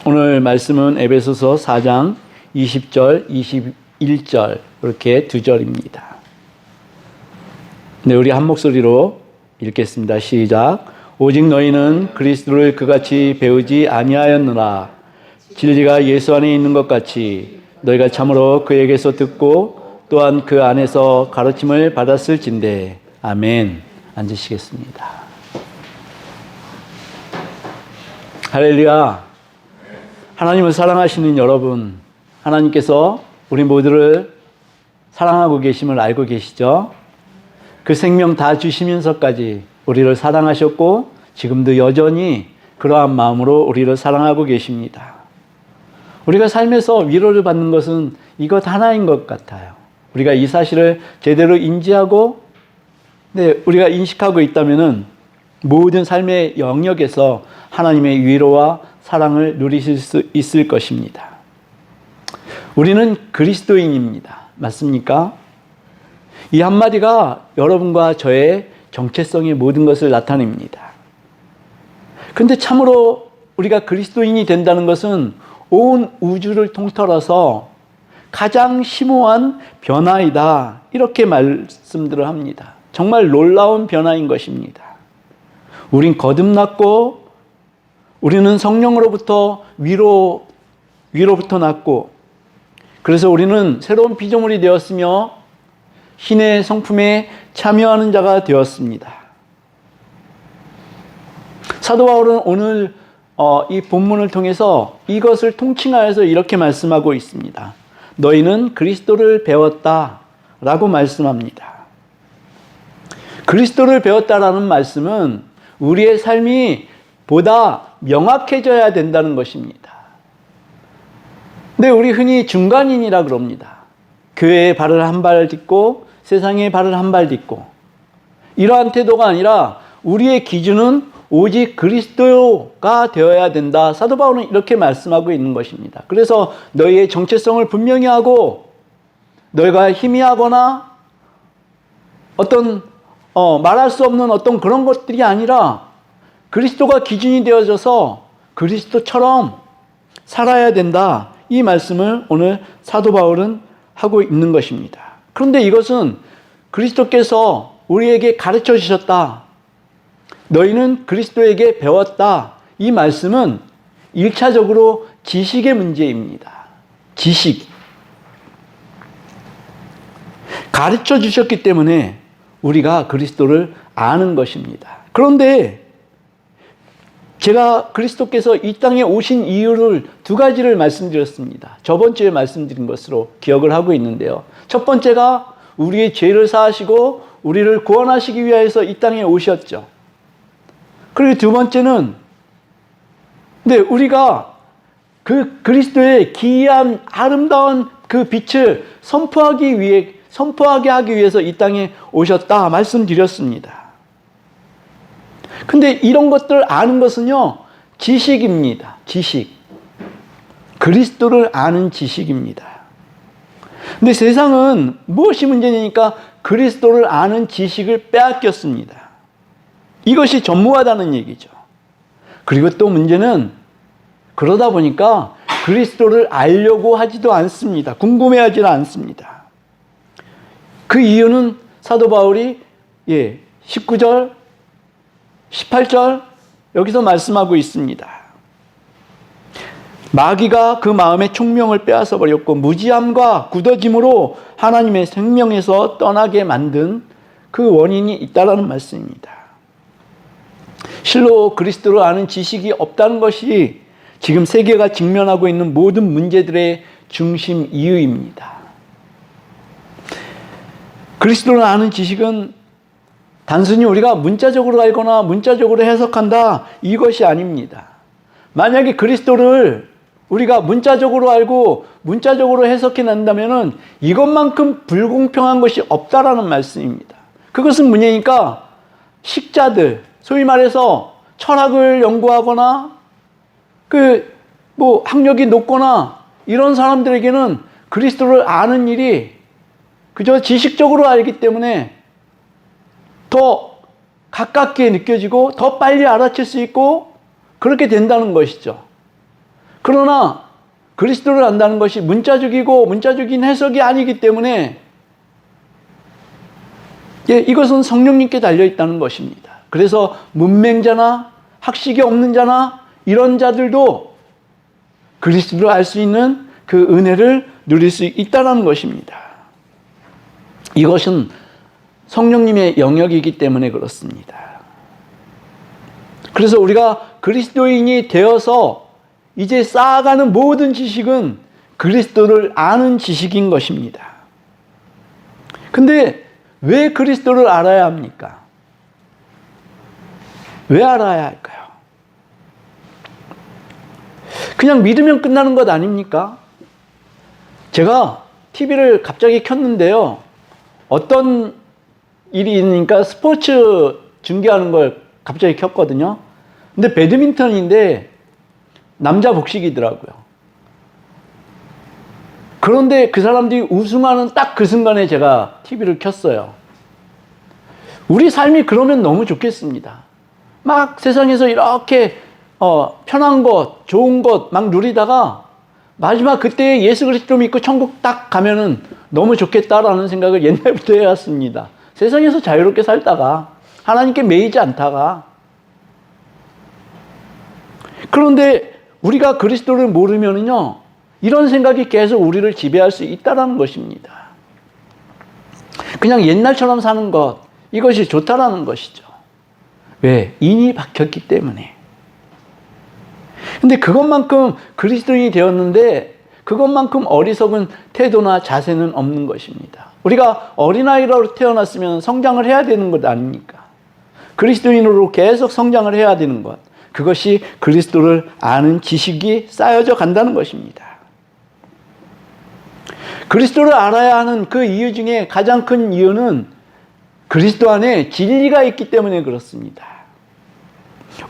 오늘 말씀은 에베소서 4장 20절, 21절 이렇게 두 절입니다. 네, 우리 한 목소리로 읽겠습니다. 시작. 오직 너희는 그리스도를 그같이 배우지 아니하였느라. 진리가 예수 안에 있는 것 같이 너희가 참으로 그에게서 듣고 또한 그 안에서 가르침을 받았을진대. 아멘. 앉으시겠습니다. 할렐루야. 하나님을 사랑하시는 여러분, 하나님께서 우리 모두를 사랑하고 계심을 알고 계시죠? 그 생명 다 주시면서까지 우리를 사랑하셨고 지금도 여전히 그러한 마음으로 우리를 사랑하고 계십니다. 우리가 삶에서 위로를 받는 것은 이것 하나인 것 같아요. 우리가 이 사실을 제대로 인지하고 우리가 인식하고 있다면 모든 삶의 영역에서 하나님의 위로와 사랑을 누리실 수 있을 것입니다. 우리는 그리스도인입니다. 맞습니까? 이 한마디가 여러분과 저의 정체성의 모든 것을 나타냅니다. 근데 참으로 우리가 그리스도인이 된다는 것은 온 우주를 통틀어서 가장 심오한 변화이다. 이렇게 말씀들을 합니다. 정말 놀라운 변화인 것입니다. 우린 거듭났고 우리는 성령으로부터 위로부터 났고 그래서 우리는 새로운 피조물이 되었으며 신의 성품에 참여하는 자가 되었습니다. 사도 바울은 오늘 이 본문을 통해서 이것을 통칭하여서 이렇게 말씀하고 있습니다. 너희는 그리스도를 배웠다라고 말씀합니다. 그리스도를 배웠다라는 말씀은 우리의 삶이 보다 명확해져야 된다는 것입니다. 근데 우리 흔히 중간인이라 그럽니다. 교회의 발을 한 발 딛고 세상의 발을 한 발 딛고 이러한 태도가 아니라 우리의 기준은 오직 그리스도가 되어야 된다. 사도 바울은 이렇게 말씀하고 있는 것입니다. 그래서 너희의 정체성을 분명히 하고 너희가 희미하거나 어떤 말할 수 없는 어떤 그런 것들이 아니라 그리스도가 기준이 되어져서 그리스도처럼 살아야 된다. 이 말씀을 오늘 사도 바울은 하고 있는 것입니다. 그런데 이것은 그리스도께서 우리에게 가르쳐 주셨다. 너희는 그리스도에게 배웠다. 이 말씀은 1차적으로 지식의 문제입니다. 지식. 가르쳐 주셨기 때문에 우리가 그리스도를 아는 것입니다. 그런데 제가 그리스도께서 이 땅에 오신 이유를 두 가지를 말씀드렸습니다. 저번 주에 말씀드린 것으로 기억을 하고 있는데요. 첫 번째가 우리의 죄를 사하시고 우리를 구원하시기 위해서 이 땅에 오셨죠. 그리고 두 번째는 우리가 그 그리스도의 기이한 아름다운 그 빛을 선포하게 하기 위해서 이 땅에 오셨다 말씀드렸습니다. 근데 이런 것들을 아는 것은요, 지식입니다. 지식. 그리스도를 아는 지식입니다. 근데 세상은 무엇이 문제냐니까 그리스도를 아는 지식을 빼앗겼습니다. 이것이 전무하다는 얘기죠. 그리고 또 문제는 그러다 보니까 그리스도를 알려고 하지도 않습니다. 궁금해하지는 않습니다. 그 이유는 사도 바울이 19절 18절 여기서 말씀하고 있습니다. 마귀가 그 마음의 총명을 빼앗아 버렸고 무지함과 굳어짐으로 하나님의 생명에서 떠나게 만든 그 원인이 있다라는 말씀입니다. 실로 그리스도를 아는 지식이 없다는 것이 지금 세계가 직면하고 있는 모든 문제들의 중심 이유입니다. 그리스도를 아는 지식은 단순히 우리가 문자적으로 알거나 문자적으로 해석한다 이것이 아닙니다. 만약에 그리스도를 우리가 문자적으로 알고 문자적으로 해석해낸다면 이것만큼 불공평한 것이 없다라는 말씀입니다. 그것은 뭐냐니까 식자들, 소위 말해서 철학을 연구하거나 학력이 높거나 이런 사람들에게는 그리스도를 아는 일이 그저 지식적으로 알기 때문에 더 가깝게 느껴지고 더 빨리 알아챌 수 있고 그렇게 된다는 것이죠. 그러나 그리스도를 안다는 것이 문자적이고 문자적인 해석이 아니기 때문에 이것은 성령님께 달려있다는 것입니다. 그래서 문맹자나 학식이 없는 자나 이런 자들도 그리스도를 알 수 있는 그 은혜를 누릴 수 있다는 것입니다. 이것은 성령님의 영역이기 때문에 그렇습니다. 그래서 우리가 그리스도인이 되어서 이제 쌓아가는 모든 지식은 그리스도를 아는 지식인 것입니다. 근데 왜 그리스도를 알아야 합니까? 왜 알아야 할까요? 그냥 믿으면 끝나는 것 아닙니까? 제가 TV를 갑자기 켰는데요. 어떤 일이 있으니까 스포츠 중계하는 걸 갑자기 켰거든요. 근데 배드민턴인데 남자 복식이더라고요. 그런데 그 사람들이 우승하는 딱 그 순간에 제가 TV를 켰어요. 우리 삶이 그러면 너무 좋겠습니다. 막 세상에서 이렇게 편한 것, 좋은 것 막 누리다가 마지막 그때 예수 그리스도 믿고 천국 딱 가면은 너무 좋겠다라는 생각을 옛날부터 해왔습니다. 세상에서 자유롭게 살다가 하나님께 매이지 않다가. 그런데 우리가 그리스도를 모르면은요, 이런 생각이 계속 우리를 지배할 수 있다는 것입니다. 그냥 옛날처럼 사는 것, 이것이 좋다라는 것이죠. 왜? 인이 박혔기 때문에. 근데 그것만큼 그리스도인이 되었는데 그것만큼 어리석은 태도나 자세는 없는 것입니다. 우리가 어린아이로 태어났으면 성장을 해야 되는 것 아닙니까? 그리스도인으로 계속 성장을 해야 되는 것. 그것이 그리스도를 아는 지식이 쌓여져 간다는 것입니다. 그리스도를 알아야 하는 그 이유 중에 가장 큰 이유는 그리스도 안에 진리가 있기 때문에 그렇습니다.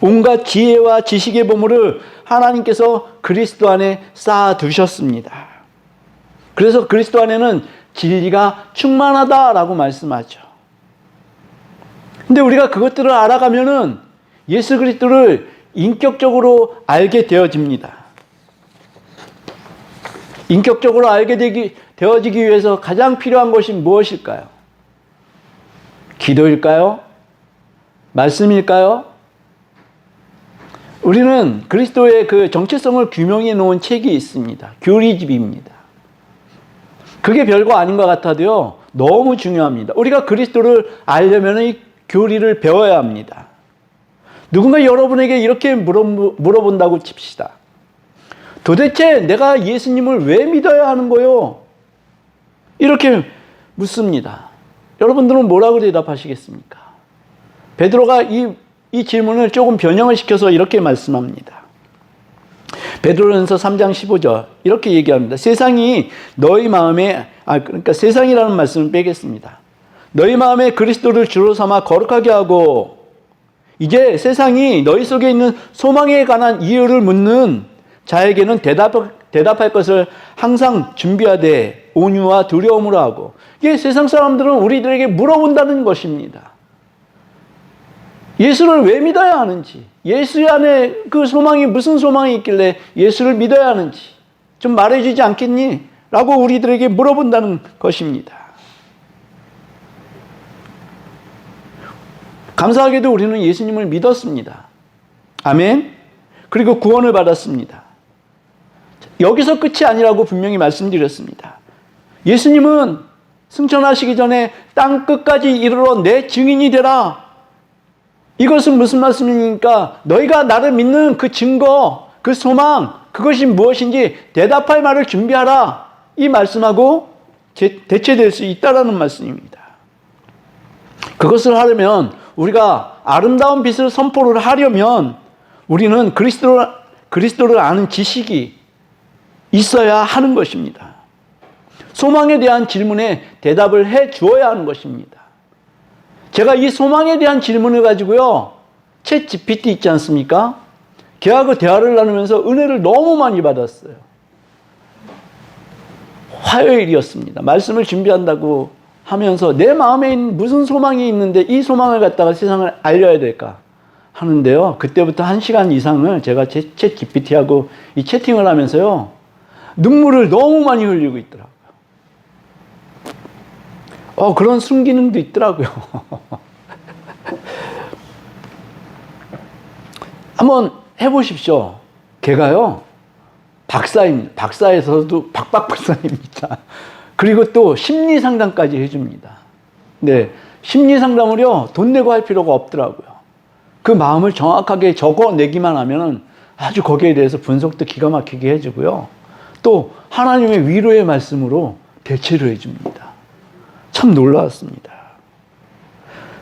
온갖 지혜와 지식의 보물을 하나님께서 그리스도 안에 쌓아 두셨습니다. 그래서 그리스도 안에는 진리가 충만하다라고 말씀하죠. 근데 우리가 그것들을 알아가면은 예수 그리스도를 인격적으로 알게 되어집니다. 인격적으로 알게 되어지기 위해서 가장 필요한 것이 무엇일까요? 기도일까요? 말씀일까요? 우리는 그리스도의 그 정체성을 규명해 놓은 책이 있습니다. 교리집입니다. 그게 별거 아닌 것 같아도요, 너무 중요합니다. 우리가 그리스도를 알려면 이 교리를 배워야 합니다. 누군가 여러분에게 이렇게 물어본다고 칩시다. 도대체 내가 예수님을 왜 믿어야 하는 거요? 이렇게 묻습니다. 여러분들은 뭐라고 대답하시겠습니까? 베드로가 이 질문을 조금 변형을 시켜서 이렇게 말씀합니다. 베드로전서 3장 15절 이렇게 얘기합니다. 세상이 너희 마음에 그러니까 세상이라는 말씀을 빼겠습니다. 너희 마음에 그리스도를 주로 삼아 거룩하게 하고 이제 세상이 너희 속에 있는 소망에 관한 이유를 묻는 자에게는 대답할 것을 항상 준비하되 온유와 두려움으로 하고. 이게 세상 사람들은 우리들에게 물어본다는 것입니다. 예수를 왜 믿어야 하는지, 예수 안에 그 소망이 무슨 소망이 있길래 예수를 믿어야 하는지 좀 말해주지 않겠니? 라고 우리들에게 물어본다는 것입니다. 감사하게도 우리는 예수님을 믿었습니다. 아멘. 그리고 구원을 받았습니다. 여기서 끝이 아니라고 분명히 말씀드렸습니다. 예수님은 승천하시기 전에 땅 끝까지 이르러 내 증인이 되라. 이것은 무슨 말씀입니까? 너희가 나를 믿는 그 증거, 그 소망, 그것이 무엇인지 대답할 말을 준비하라. 이 말씀하고 대체될 수 있다라는 말씀입니다. 그것을 하려면 우리가 아름다운 빛을 선포를 하려면 우리는 그리스도를 아는 지식이 있어야 하는 것입니다. 소망에 대한 질문에 대답을 해 주어야 하는 것입니다. 제가 이 소망에 대한 질문을 가지고요, 챗 GPT 있지 않습니까? 걔하고 대화를 나누면서 은혜를 너무 많이 받았어요. 화요일이었습니다. 말씀을 준비한다고 하면서 내 마음에 있는 무슨 소망이 있는데 이 소망을 갖다가 세상을 알려야 될까? 하는데요. 그때부터 1시간 이상을 제가 챗 GPT하고 이 채팅을 하면서요. 눈물을 너무 많이 흘리고 있더라고요. 그런 순기능도 있더라고요. 한번 해보십시오. 걔가요. 박사입니다. 박사에서도 박박 박사입니다. 그리고 또 심리 상담까지 해줍니다. 네, 심리 상담을요. 돈 내고 할 필요가 없더라고요. 그 마음을 정확하게 적어내기만 하면 아주 거기에 대해서 분석도 기가 막히게 해주고요. 또 하나님의 위로의 말씀으로 대체를 해줍니다. 참 놀라웠습니다.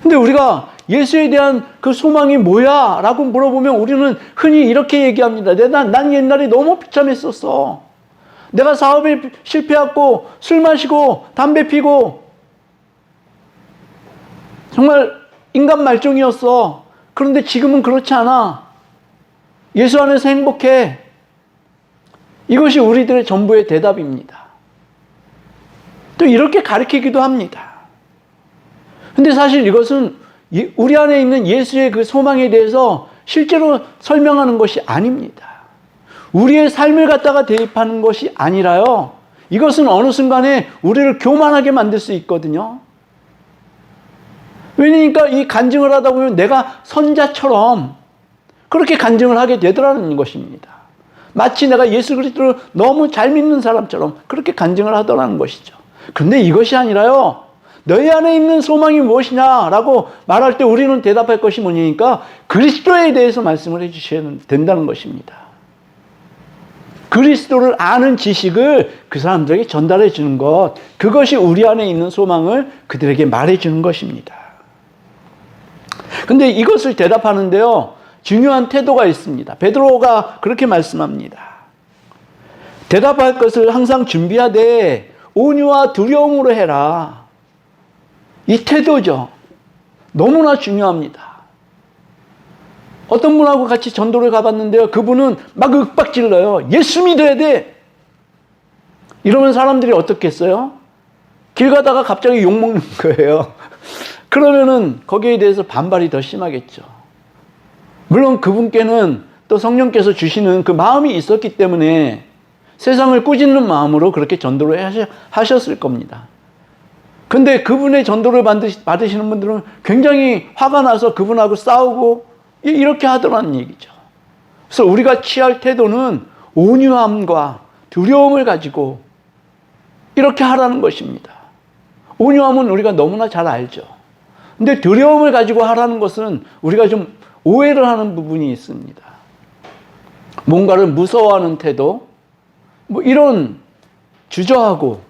근데 우리가 예수에 대한 그 소망이 뭐야? 라고 물어보면 우리는 흔히 이렇게 얘기합니다. 난 옛날에 너무 비참했었어. 내가 사업에 실패하고 술 마시고 담배 피고 정말 인간 말종이었어. 그런데 지금은 그렇지 않아. 예수 안에서 행복해. 이것이 우리들의 전부의 대답입니다. 또 이렇게 가르치기도 합니다. 근데 사실 이것은 우리 안에 있는 예수의 그 소망에 대해서 실제로 설명하는 것이 아닙니다. 우리의 삶을 갖다가 대입하는 것이 아니라요. 이것은 어느 순간에 우리를 교만하게 만들 수 있거든요. 왜냐니까 이 간증을 하다 보면 내가 선자처럼 그렇게 간증을 하게 되더라는 것입니다. 마치 내가 예수 그리스도를 너무 잘 믿는 사람처럼 그렇게 간증을 하더라는 것이죠. 그런데 이것이 아니라요. 너희 안에 있는 소망이 무엇이냐라고 말할 때 우리는 대답할 것이 뭐냐니까 그리스도에 대해서 말씀을 해주셔야 된다는 것입니다. 그리스도를 아는 지식을 그 사람들에게 전달해 주는 것, 그것이 우리 안에 있는 소망을 그들에게 말해 주는 것입니다. 근데 이것을 대답하는데요, 중요한 태도가 있습니다. 베드로가 그렇게 말씀합니다. 대답할 것을 항상 준비하되 온유와 두려움으로 해라. 이 태도죠. 너무나 중요합니다. 어떤 분하고 같이 전도를 가봤는데요. 그분은 막 윽박질러요. 예수 믿어야 돼. 이러면 사람들이 어떻겠어요? 길 가다가 갑자기 욕먹는 거예요. 그러면은 거기에 대해서 반발이 더 심하겠죠. 물론 그분께는 또 성령께서 주시는 그 마음이 있었기 때문에 세상을 꾸짖는 마음으로 그렇게 전도를 하셨을 겁니다. 근데 그분의 전도를 받으시는 분들은 굉장히 화가 나서 그분하고 싸우고 이렇게 하더라는 얘기죠. 그래서 우리가 취할 태도는 온유함과 두려움을 가지고 이렇게 하라는 것입니다. 온유함은 우리가 너무나 잘 알죠. 근데 두려움을 가지고 하라는 것은 우리가 좀 오해를 하는 부분이 있습니다. 뭔가를 무서워하는 태도, 이런 주저하고,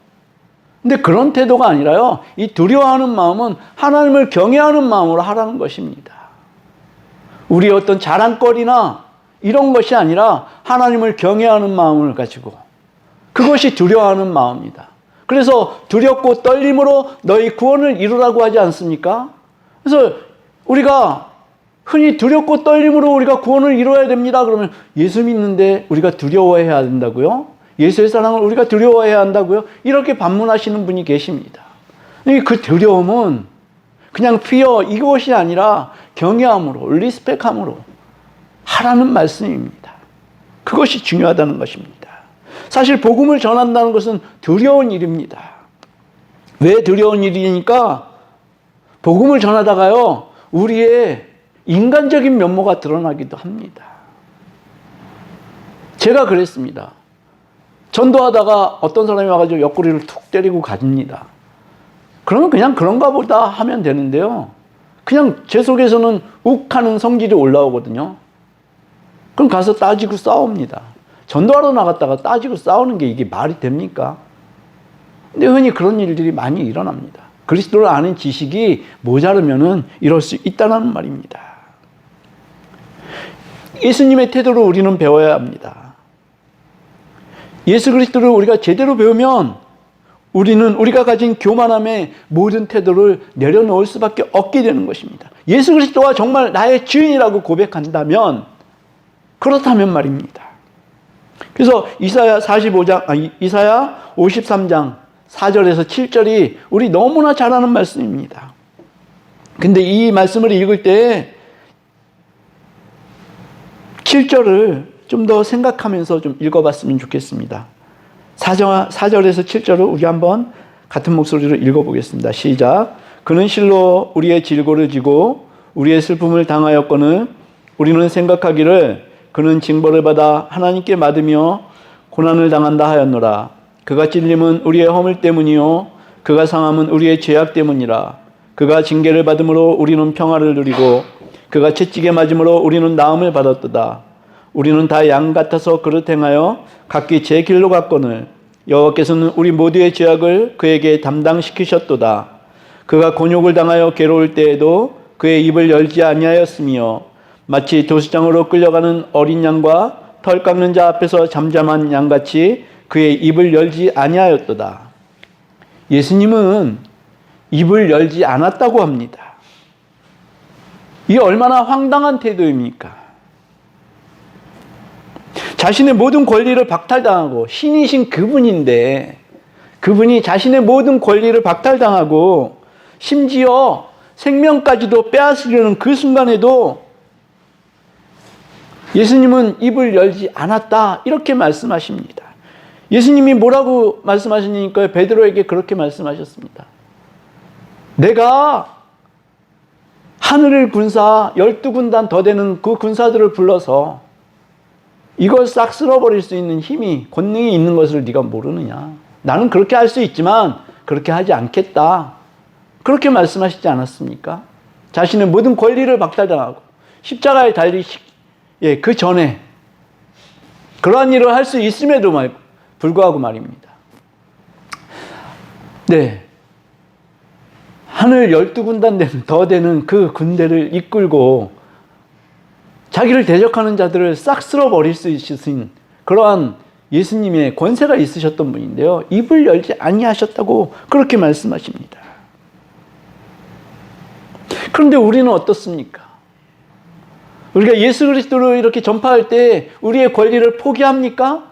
근데 그런 태도가 아니라요. 이 두려워하는 마음은 하나님을 경외하는 마음으로 하라는 것입니다. 우리의 어떤 자랑거리나 이런 것이 아니라 하나님을 경외하는 마음을 가지고, 그것이 두려워하는 마음입니다. 그래서 두렵고 떨림으로 너희 구원을 이루라고 하지 않습니까? 그래서 우리가 흔히 두렵고 떨림으로 우리가 구원을 이루어야 됩니다. 그러면 예수 믿는데 우리가 두려워해야 된다고요? 예수의 사랑을 우리가 두려워해야 한다고요? 이렇게 반문하시는 분이 계십니다. 그 두려움은 그냥 피어 이것이 아니라 경외함으로, 리스펙함으로 하라는 말씀입니다. 그것이 중요하다는 것입니다. 사실 복음을 전한다는 것은 두려운 일입니다. 왜 두려운 일이니까 복음을 전하다가요, 우리의 인간적인 면모가 드러나기도 합니다. 제가 그랬습니다. 전도하다가 어떤 사람이 와가지고 옆구리를 툭 때리고 갑니다. 그러면 그냥 그런가 보다 하면 되는데요. 그냥 제 속에서는 욱하는 성질이 올라오거든요. 그럼 가서 따지고 싸웁니다. 전도하러 나갔다가 따지고 싸우는 게 이게 말이 됩니까? 근데 흔히 그런 일들이 많이 일어납니다. 그리스도를 아는 지식이 모자르면은 이럴 수 있다는 말입니다. 예수님의 태도를 우리는 배워야 합니다. 예수 그리스도를 우리가 제대로 배우면 우리는 우리가 가진 교만함의 모든 태도를 내려놓을 수밖에 없게 되는 것입니다. 예수 그리스도가 정말 나의 주인이라고 고백한다면, 그렇다면 말입니다. 그래서 이사야 53장 4절에서 7절이 우리 너무나 잘 아는 말씀입니다. 근데 이 말씀을 읽을 때 7절을 좀 더 생각하면서 좀 읽어봤으면 좋겠습니다. 4절에서 7절을 우리 한번 같은 목소리로 읽어보겠습니다. 시작. 그는 실로 우리의 질고를 지고 우리의 슬픔을 당하였거늘 우리는 생각하기를 그는 징벌을 받아 하나님께 받으며 고난을 당한다 하였노라. 그가 찔림은 우리의 허물 때문이요 그가 상함은 우리의 죄악 때문이라. 그가 징계를 받음으로 우리는 평화를 누리고 그가 채찍에 맞음으로 우리는 나음을 받았도다. 우리는 다 양 같아서 그릇 행하여 각기 제 길로 갔거늘 여호와께서는 우리 모두의 죄악을 그에게 담당시키셨도다. 그가 곤욕을 당하여 괴로울 때에도 그의 입을 열지 아니하였으며 마치 도수장으로 끌려가는 어린 양과 털 깎는 자 앞에서 잠잠한 양같이 그의 입을 열지 아니하였도다. 예수님은 입을 열지 않았다고 합니다. 이게 얼마나 황당한 태도입니까? 자신의 모든 권리를 박탈당하고 신이신 그분인데 그분이 자신의 모든 권리를 박탈당하고 심지어 생명까지도 빼앗으려는 그 순간에도 예수님은 입을 열지 않았다 이렇게 말씀하십니다. 예수님이 뭐라고 말씀하시니까 베드로에게 그렇게 말씀하셨습니다. 내가 하늘을 군사 12군단 더 되는 그 군사들을 불러서 이걸 싹 쓸어버릴 수 있는 힘이 권능이 있는 것을 네가 모르느냐. 나는 그렇게 할 수 있지만 그렇게 하지 않겠다. 그렇게 말씀하시지 않았습니까? 자신의 모든 권리를 박탈당하고 십자가에 달리시 그 전에 그러한 일을 할 수 있음에도 불구하고 말입니다. 네. 하늘 12군단 더 되는 그 군대를 이끌고 자기를 대적하는 자들을 싹 쓸어버릴 수 있으신 그러한 예수님의 권세가 있으셨던 분인데요. 입을 열지 아니하셨다고 그렇게 말씀하십니다. 그런데 우리는 어떻습니까? 우리가 예수 그리스도를 이렇게 전파할 때 우리의 권리를 포기합니까?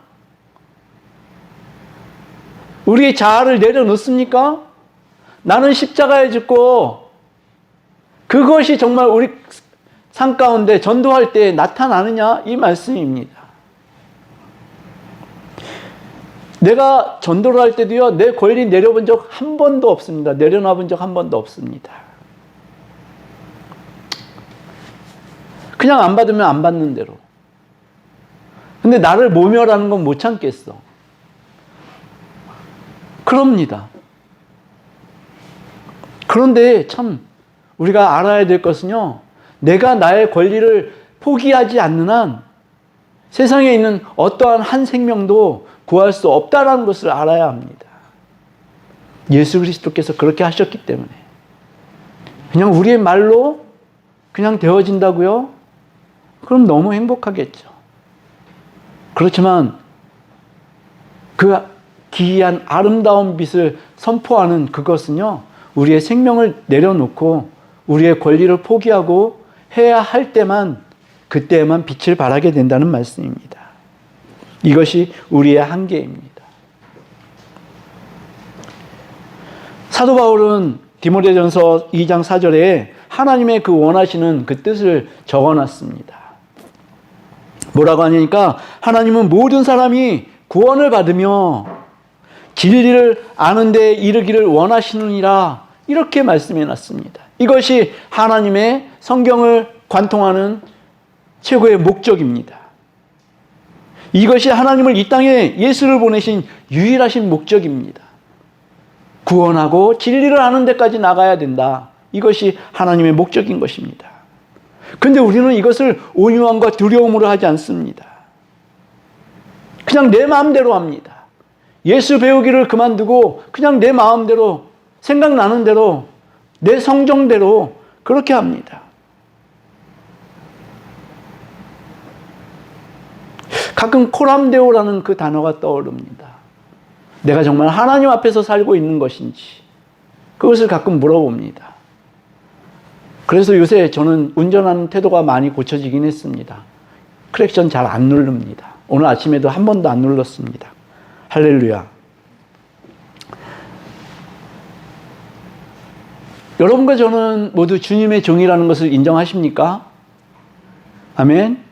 우리의 자아를 내려놓습니까? 나는 십자가에 죽고 그것이 정말 우리 삶 가운데 전도할 때 나타나느냐? 이 말씀입니다. 내가 전도를 할 때도요, 내 권리 내려본 적 한 번도 없습니다. 내려놔 본 적 한 번도 없습니다. 그냥 안 받으면 안 받는 대로. 근데 나를 모멸하는 건 못 참겠어. 그럽니다. 그런데 참 우리가 알아야 될 것은요, 내가 나의 권리를 포기하지 않는 한 세상에 있는 어떠한 한 생명도 구할 수 없다는 것을 알아야 합니다. 예수 그리스도께서 그렇게 하셨기 때문에. 그냥 우리의 말로 그냥 되어진다고요? 그럼 너무 행복하겠죠. 그렇지만 그 기이한 아름다운 빛을 선포하는 그것은요, 우리의 생명을 내려놓고 우리의 권리를 포기하고 해야 할 때만, 그때에만 빛을 발하게 된다는 말씀입니다. 이것이 우리의 한계입니다. 사도 바울은 디모데전서 2장 4절에 하나님의 그 원하시는 그 뜻을 적어놨습니다. 뭐라고 하니까 하나님은 모든 사람이 구원을 받으며 진리를 아는 데 이르기를 원하시느니라 이렇게 말씀해놨습니다. 이것이 하나님의 성경을 관통하는 최고의 목적입니다. 이것이 하나님을 이 땅에 예수를 보내신 유일하신 목적입니다. 구원하고 진리를 아는 데까지 나가야 된다. 이것이 하나님의 목적인 것입니다. 그런데 우리는 이것을 온유함과 두려움으로 하지 않습니다. 그냥 내 마음대로 합니다. 예수 배우기를 그만두고 그냥 내 마음대로 생각나는 대로 내 성정대로 그렇게 합니다. 가끔 코람데오라는 그 단어가 떠오릅니다. 내가 정말 하나님 앞에서 살고 있는 것인지 그것을 가끔 물어봅니다. 그래서 요새 저는 운전하는 태도가 많이 고쳐지긴 했습니다. 크랙션 잘 안 누릅니다. 오늘 아침에도 한 번도 안 눌렀습니다. 할렐루야. 여러분과 저는 모두 주님의 종이라는 것을 인정하십니까? 아멘.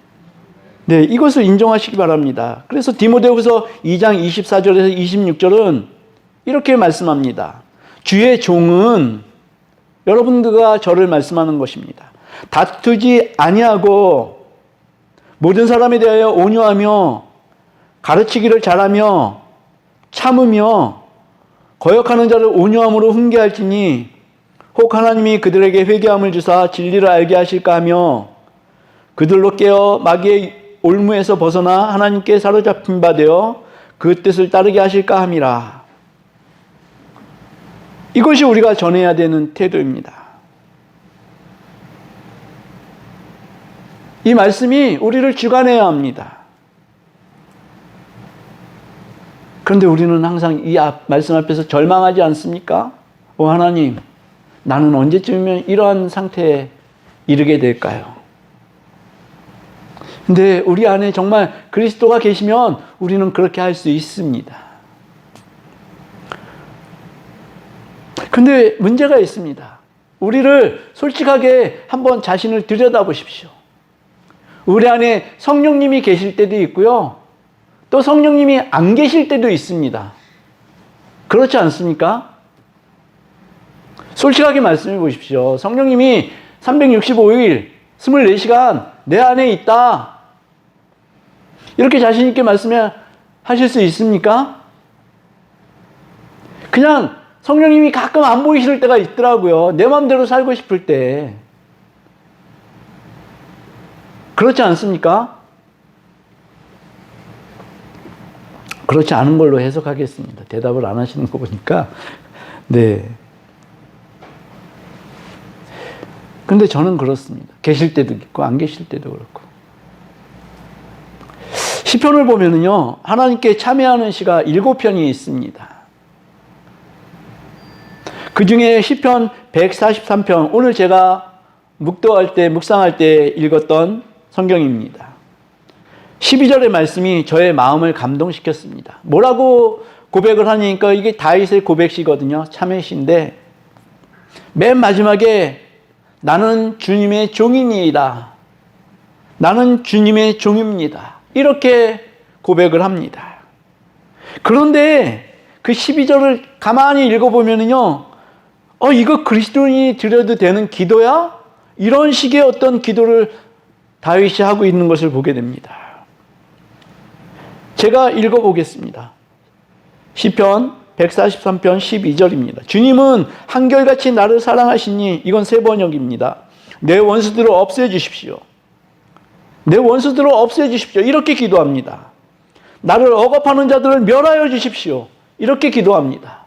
네, 이것을 인정하시기 바랍니다. 그래서 디모데후서 2장 24절에서 26절은 이렇게 말씀합니다. 주의 종은 여러분들과 저를 말씀하는 것입니다. 다투지 아니하고 모든 사람에 대하여 온유하며 가르치기를 잘하며 참으며 거역하는 자를 온유함으로 훈계할지니 혹 하나님이 그들에게 회개함을 주사 진리를 알게 하실까 하며 그들로 깨어 마귀의 올무에서 벗어나 하나님께 사로잡힌 바 되어 그 뜻을 따르게 하실까 함이라. 이것이 우리가 전해야 되는 태도입니다. 이 말씀이 우리를 주관해야 합니다. 그런데 우리는 항상 이 말씀 앞에서 절망하지 않습니까? 오 하나님, 나는 언제쯤이면 이러한 상태에 이르게 될까요? 근데 우리 안에 정말 그리스도가 계시면 우리는 그렇게 할 수 있습니다. 근데 문제가 있습니다. 우리를 솔직하게 한번 자신을 들여다보십시오. 우리 안에 성령님이 계실 때도 있고요. 또 성령님이 안 계실 때도 있습니다. 그렇지 않습니까? 솔직하게 말씀해 보십시오. 성령님이 365일 24시간 내 안에 있다. 이렇게 자신 있게 말씀하실 수 있습니까? 그냥 성령님이 가끔 안 보이실 때가 있더라고요. 내 마음대로 살고 싶을 때. 그렇지 않습니까? 그렇지 않은 걸로 해석하겠습니다. 대답을 안 하시는 거 보니까. 네. 근데 저는 그렇습니다. 계실 때도 있고 안 계실 때도 그렇고. 시편을 보면은요, 하나님께 참여하는 시가 7편이 있습니다. 그 중에 시편 143편, 오늘 제가 묵상할 때 읽었던 성경입니다. 12절의 말씀이 저의 마음을 감동시켰습니다. 뭐라고 고백을 하니까 이게 다윗의 고백시거든요. 참회시인데 맨 마지막에 나는 주님의 종이니이다. 나는 주님의 종입니다. 이렇게 고백을 합니다. 그런데 그 12절을 가만히 읽어보면요, 이거 그리스도인이 드려도 되는 기도야? 이런 식의 어떤 기도를 다윗이 하고 있는 것을 보게 됩니다. 제가 읽어보겠습니다. 시편 143편 12절입니다. 주님은 한결같이 나를 사랑하시니, 이건 새 번역입니다. 내 원수들을 없애주십시오. 내 원수들을 없애주십시오. 이렇게 기도합니다. 나를 억압하는 자들을 멸하여 주십시오. 이렇게 기도합니다.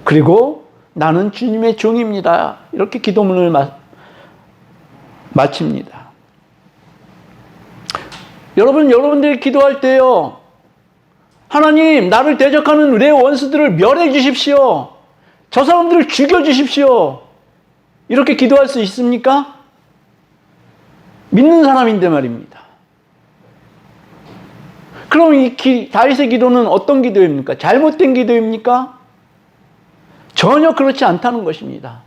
그리고 나는 주님의 종입니다. 이렇게 기도문을 마칩니다. 여러분들이 기도할 때요, 하나님, 나를 대적하는 내 원수들을 멸해 주십시오. 저 사람들을 죽여 주십시오. 이렇게 기도할 수 있습니까? 믿는 사람인데 말입니다. 그럼 이 다윗의 기도는 어떤 기도입니까? 잘못된 기도입니까? 전혀 그렇지 않다는 것입니다.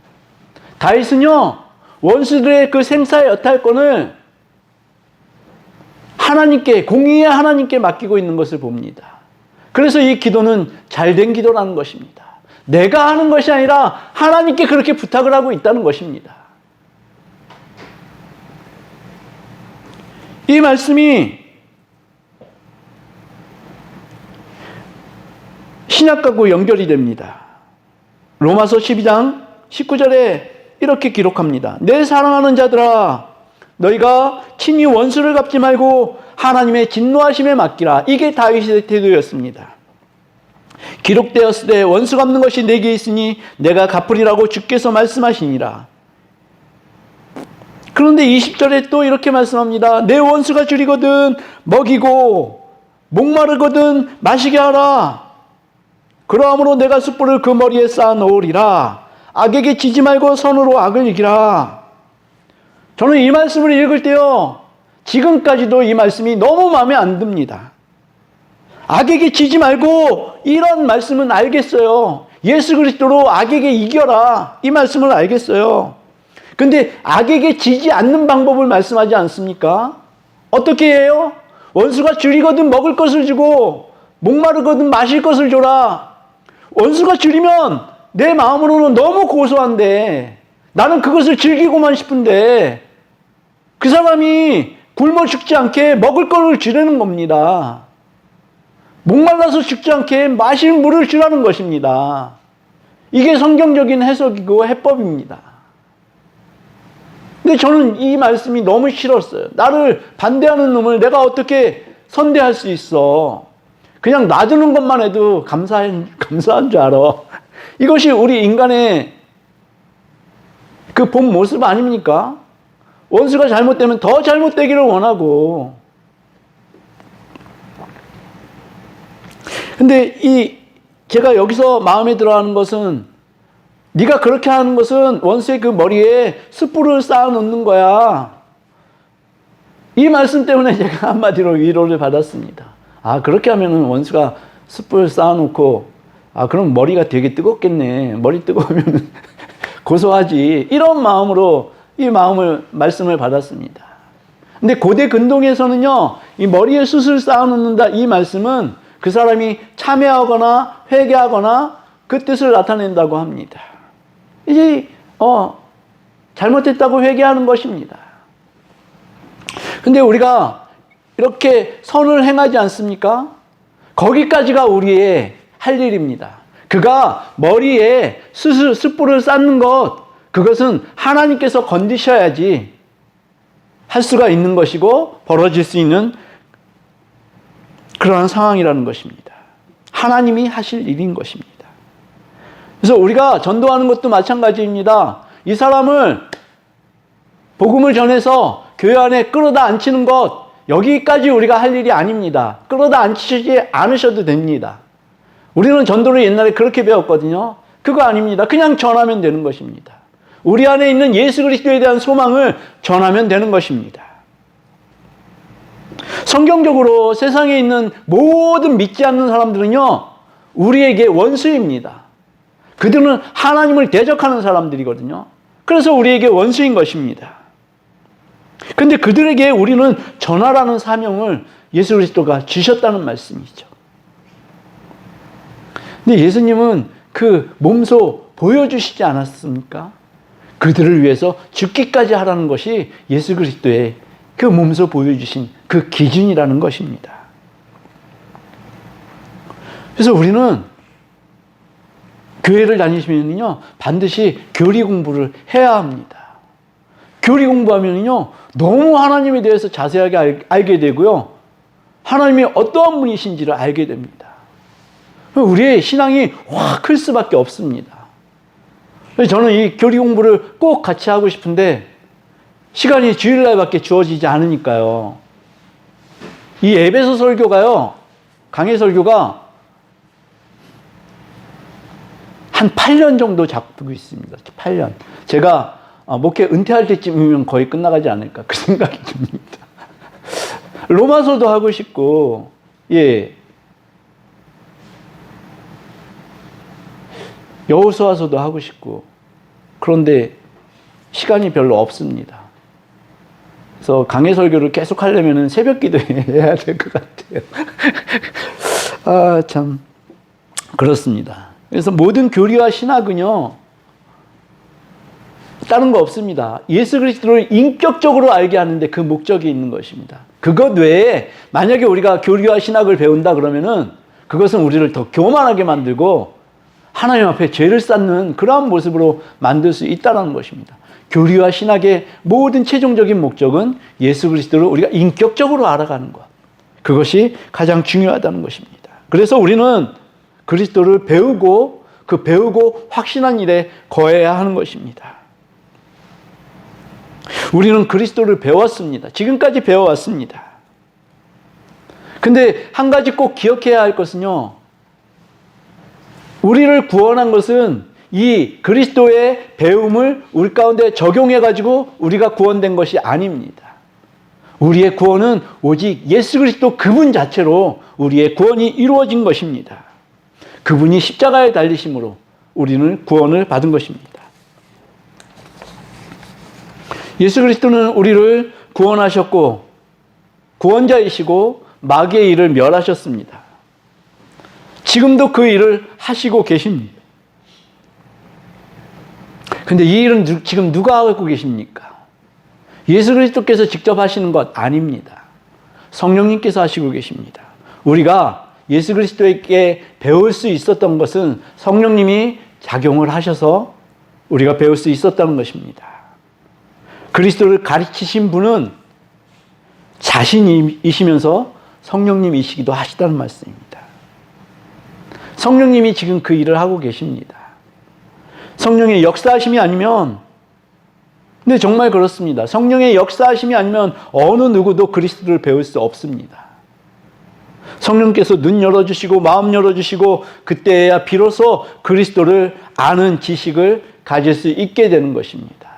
다윗은요, 원수들의 그 생사의 여탈권을 하나님께, 공의의 하나님께 맡기고 있는 것을 봅니다. 그래서 이 기도는 잘된 기도라는 것입니다. 내가 하는 것이 아니라 하나님께 그렇게 부탁을 하고 있다는 것입니다. 이 말씀이 신약하고 연결이 됩니다. 로마서 12장 19절에 이렇게 기록합니다. 내 사랑하는 자들아, 너희가 친히 원수를 갚지 말고 하나님의 진노하심에 맡기라. 이게 다윗의 태도였습니다. 기록되었을 때 원수 갚는 것이 내게 있으니 내가 갚으리라고 주께서 말씀하시니라. 그런데 20절에 또 이렇게 말씀합니다. 내 원수가 줄이거든 먹이고 목마르거든 마시게 하라. 그러함으로 내가 숯불을 그 머리에 쌓아 놓으리라. 악에게 지지 말고 선으로 악을 이기라. 저는 이 말씀을 읽을 때요, 지금까지도 이 말씀이 너무 마음에 안 듭니다. 악에게 지지 말고, 이런 말씀은 알겠어요. 예수 그리스도로 악에게 이겨라. 이 말씀을 알겠어요. 근데 악에게 지지 않는 방법을 말씀하지 않습니까? 어떻게 해요? 원수가 줄이거든 먹을 것을 주고 목마르거든 마실 것을 줘라. 원수가 줄이면 내 마음으로는 너무 고소한데 나는 그것을 즐기고만 싶은데 그 사람이 굶어 죽지 않게 먹을 것을 주려는 겁니다. 목말라서 죽지 않게 마실 물을 주라는 것입니다. 이게 성경적인 해석이고 해법입니다. 근데 저는 이 말씀이 너무 싫었어요. 나를 반대하는 놈을 내가 어떻게 선대할 수 있어. 그냥 놔두는 것만 해도 감사한 줄 알아. 이것이 우리 인간의 그 본 모습 아닙니까? 원수가 잘못되면 더 잘못되기를 원하고. 근데 제가 여기서 마음에 들어하는 것은 네가 그렇게 하는 것은 원수의 그 머리에 숯불을 쌓아 놓는 거야. 이 말씀 때문에 제가 한마디로 위로를 받았습니다. 아, 그렇게 하면은 원수가 숯불 쌓아 놓고 그럼 머리가 되게 뜨겁겠네. 머리 뜨거우면 고소하지. 이런 마음으로 말씀을 받았습니다. 근데 고대 근동에서는요, 이 머리에 숯을 쌓아 놓는다 이 말씀은 그 사람이 참회하거나 회개하거나 그 뜻을 나타낸다고 합니다. 이제 잘못했다고 회개하는 것입니다. 근데 우리가 이렇게 선을 행하지 않습니까? 거기까지가 우리의 할 일입니다. 그가 머리에 숯불을 쌓는 것, 그것은 하나님께서 건드셔야지 할 수가 있는 것이고 벌어질 수 있는 그러한 상황이라는 것입니다. 하나님이 하실 일인 것입니다. 그래서 우리가 전도하는 것도 마찬가지입니다. 이 사람을 복음을 전해서 교회 안에 끌어다 앉히는 것, 여기까지 우리가 할 일이 아닙니다. 끌어다 앉히지 않으셔도 됩니다. 우리는 전도를 옛날에 그렇게 배웠거든요. 그거 아닙니다. 그냥 전하면 되는 것입니다. 우리 안에 있는 예수 그리스도에 대한 소망을 전하면 되는 것입니다. 성경적으로 세상에 있는 모든 믿지 않는 사람들은요, 우리에게 원수입니다. 그들은 하나님을 대적하는 사람들이거든요. 그래서 우리에게 원수인 것입니다. 근데 그들에게 우리는 전하라는 사명을 예수 그리스도가 주셨다는 말씀이죠. 근데 예수님은 그 몸소 보여주시지 않았습니까? 그들을 위해서 죽기까지 하라는 것이 예수 그리스도의 그 몸소 보여주신 그 기준이라는 것입니다. 그래서 우리는 교회를 다니시면요, 반드시 교리 공부를 해야 합니다. 교리 공부하면요, 너무 하나님에 대해서 자세하게 알게 되고요, 하나님이 어떠한 분이신지를 알게 됩니다. 우리의 신앙이 확 클 수밖에 없습니다. 저는 이 교리 공부를 꼭 같이 하고 싶은데 시간이 주일날밖에 주어지지 않으니까요. 이 에베소 설교가요, 강해 설교가 한 8년 정도 잡고 있습니다. 8년. 제가 목회 은퇴할 때쯤이면 거의 끝나가지 않을까 그 생각이 듭니다. 로마서도 하고 싶고, 여호수아서도 하고 싶고, 그런데 시간이 별로 없습니다. 그래서 강해 설교를 계속 하려면 새벽 기도해야 될 것 같아요. 참 그렇습니다. 그래서 모든 교리와 신학은요, 다른 거 없습니다. 예수 그리스도를 인격적으로 알게 하는데 그 목적이 있는 것입니다. 그것 외에 만약에 우리가 교리와 신학을 배운다 그러면은 그것은 우리를 더 교만하게 만들고 하나님 앞에 죄를 쌓는 그러한 모습으로 만들 수 있다는 것입니다. 교리와 신학의 모든 최종적인 목적은 예수 그리스도를 우리가 인격적으로 알아가는 것. 그것이 가장 중요하다는 것입니다. 그래서 우리는 그리스도를 배우고 그 배우고 확신한 일에 거해야 하는 것입니다. 우리는 그리스도를 배웠습니다. 지금까지 배워왔습니다. 근데 한 가지 꼭 기억해야 할 것은요, 우리를 구원한 것은 이 그리스도의 배움을 우리 가운데 적용해가지고 우리가 구원된 것이 아닙니다. 우리의 구원은 오직 예수 그리스도 그분 자체로 우리의 구원이 이루어진 것입니다. 그분이 십자가에 달리심으로 우리는 구원을 받은 것입니다. 예수 그리스도는 우리를 구원하셨고 구원자이시고 마귀의 일을 멸하셨습니다. 지금도 그 일을 하시고 계십니다. 근데 이 일은 지금 누가 하고 계십니까? 예수 그리스도께서 직접 하시는 것 아닙니다. 성령님께서 하시고 계십니다. 우리가 예수 그리스도에게 배울 수 있었던 것은 성령님이 작용을 하셔서 우리가 배울 수 있었다는 것입니다. 그리스도를 가르치신 분은 자신이시면서 성령님이시기도 하시다는 말씀입니다. 성령님이 지금 그 일을 하고 계십니다. 성령의 역사하심이 아니면, 근데 정말 그렇습니다. 성령의 역사하심이 아니면 어느 누구도 그리스도를 배울 수 없습니다. 성령께서 눈 열어주시고 마음 열어주시고 그때야 비로소 그리스도를 아는 지식을 가질 수 있게 되는 것입니다.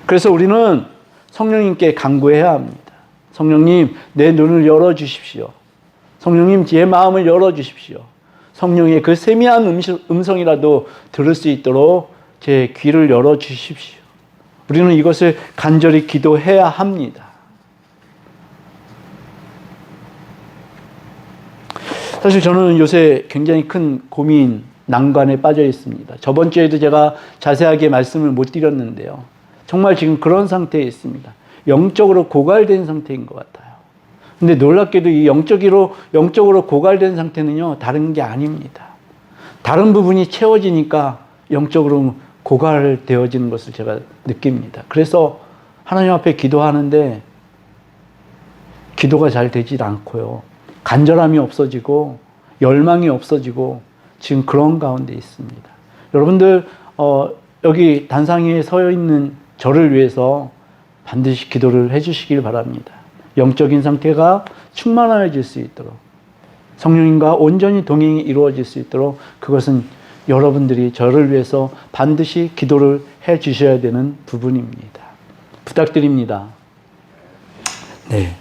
그래서 우리는 성령님께 간구해야 합니다. 성령님, 내 눈을 열어주십시오. 성령님, 제 마음을 열어주십시오. 성령의 그 세미한 음성이라도 들을 수 있도록 제 귀를 열어주십시오. 우리는 이것을 간절히 기도해야 합니다. 사실 저는 요새 굉장히 큰 고민, 난관에 빠져 있습니다. 저번 주에도 제가 자세하게 말씀을 못 드렸는데요. 정말 지금 그런 상태에 있습니다. 영적으로 고갈된 상태인 것 같아요. 근데 놀랍게도 이 영적으로 고갈된 상태는요, 다른 게 아닙니다. 다른 부분이 채워지니까 영적으로 고갈되어지는 것을 제가 느낍니다. 그래서 하나님 앞에 기도하는데 기도가 잘 되질 않고요. 간절함이 없어지고 열망이 없어지고 지금 그런 가운데 있습니다. 여러분들 여기 단상위에 서 있는 저를 위해서 반드시 기도를 해주시길 바랍니다. 영적인 상태가 충만해질 수 있도록 성령님과 온전히 동행이 이루어질 수 있도록 그것은 여러분들이 저를 위해서 반드시 기도를 해 주셔야 되는 부분입니다. 부탁드립니다. 네.